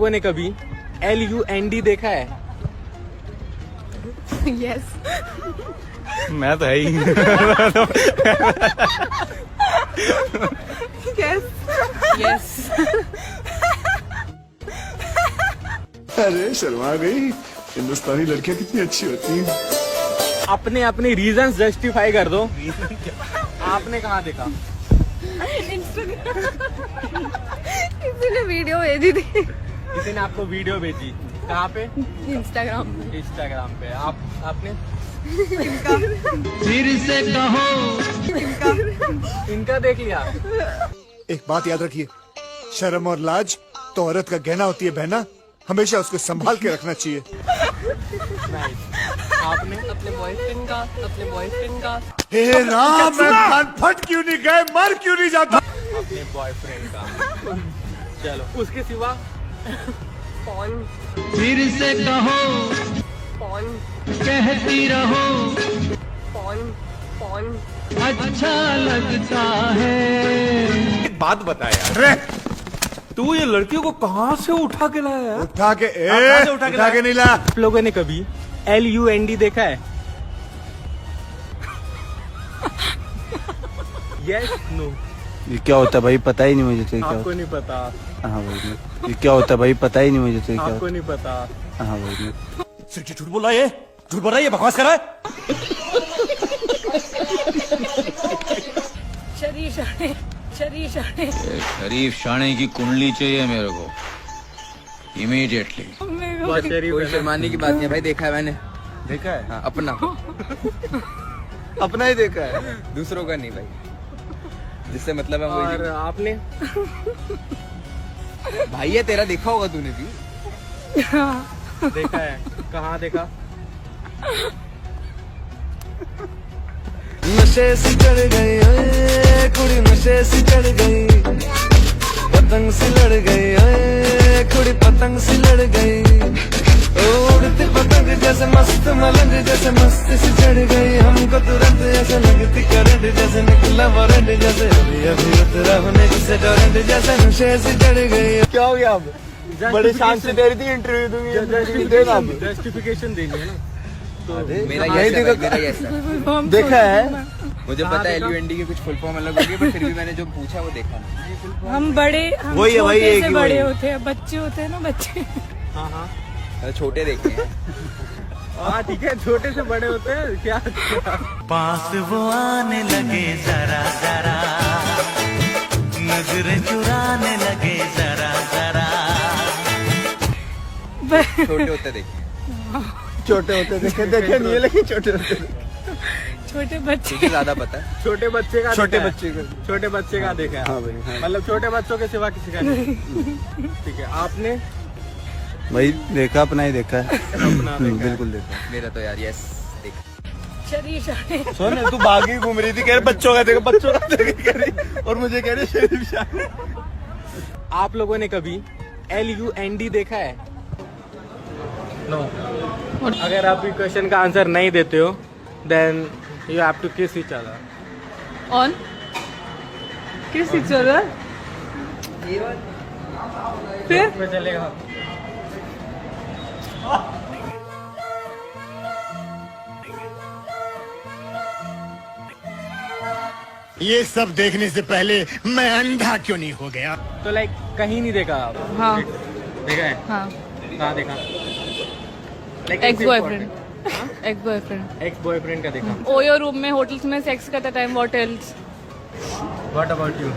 लोगों ने कभी LUND देखा है? यस। मैं तो है ही। Yes yes. अरे शर्मा गई, हिंदुस्तानी लड़कियां कितनी अच्छी होती हैं। अपने अपने रीजंस जस्टिफाई कर दो। आपने कहाँ देखा? किसी ने वीडियो भेजी थी किसी ने आपको वीडियो भेजी? कहाँ पे? इंस्टाग्राम पे। इंस्टाग्राम पे। आपने फिर से कहो इनका देख लिया? एक बात याद रखिए, शर्म और लाज तो औरत का गहना होती है बहना, हमेशा उसको संभाल के रखना चाहिए। आपने अपने बॉयफ्रेंड का हे राम, मैं कान फट क्यों नहीं गए, मर क्यों नहीं जाता? अपने बॉयफ्रेंड का। चलो उसके सिवा पॉन फिर से कहो पॉन कहती रहो पॉन पॉन। अच्छा लगता है। एक बात बता यार, तू ये लड़कियों को कहाँ से उठा के लाया यार? उठा के कहाँ से उठा के नहीं ला। आप लोगों ने कभी LUND देखा है? Yes no? ये क्या होता है भाई, पता ही नहीं मुझे तो। आपको नहीं पता? हाँ भाई, ये क्या होता है भाई, पता ही नहीं मुझे तो। आपको नहीं पता? हाँ भाई, सिर्फ झूठ बोल रहा है ये, झूठ बोल रहा है ये, बकवास कर रहा है। शरीफ शाणे की कुंडली चाहिए मेरे को इमीडिएटली। कोई शर्माने की बात नहीं है भाई, देखा है मैंने। देखा है? हाँ, अपना अपना ही देखा है, दूसरों का नहीं भाई, जिससे मतलब है और वही। आपने? भाई ये तेरा देखा होगा तूने भी। देखा है? कहाँ देखा? नशे से चढ़ गई ओए कुड़ी, नशे से चढ़ गई, पतंग से लड़ गई ओए कुड़ी, पतंग से लड़ गई। उड़ती पतंग जैसे मस्त मलंग, जैसे मस्त से चढ़ गई हमको तुरंत, ऐसे लगती करंट जैसे निकला वारंट, जैसे अभी अभी उतरा होने जैसे टोरेंट, जैसे नशे से चढ़ गई। क्या हो गया अब? बड़े शान से दे रही थी इंटरव्यू, दूंगी जस्टिफिकेशन देनी है ना। तो मेरा यही देखा, मेरा यही देखा है। मुझे पता है LUND की कुछ फुल फॉर्म अलग होगी, पर फिर भी मैंने जो पूछा वो देखा नहीं। हम बड़े, हम वही है भाई, छोटे एक से ही बड़े वही। होते हैं, बच्चे होते हैं ना, बच्चे। हाँ हाँ छोटे देखे हैं। हाँ ठीक है, छोटे से बड़े होते हैं क्या? पास वो आने लगे जरा जरा, नजरें चुराने लगे जरा जरा। छोटे होते देखे हैं। छोटे होते देखे नहीं है, लेकिन छोटे होते छोटे बच्चे तुझे ज्यादा पता है। छोटे बच्चे का छोटे देखा है? बच्चे का। छोटे बच्चे का देखा है? हाँ भाई, हाँ। मतलब छोटे बच्चों के सिवा किसी का नहीं? ठीक है, आपने? भाई देखा, अपना ही देखा है। अपना देखा है? बिल्कुल देखा। मेरा तो यार यस देख। सुन, तू बागी घूम रही थी, कह रही बच्चों का देखा, बच्चों का देखा कह रही, और मुझे कह रही शरीफ शान। आप लोगों ने कभी LUND देखा है? नो। अगर आप क्वेश्चन का आंसर नहीं देते हो then you have to kiss each other. On kiss each other? फिर में चलेगा। ये सब देखने से पहले मैं अंधा क्यों नहीं हो गया? तो लाइक कहीं नहीं देखा आप? हाँ देखा है? हाँ। कहाँ देखा? Ex boyfriend, ex boyfriend, ex boyfriend का देखा। ओयो रूम में, होटल्स में सेक्स करता time, what else? What about you?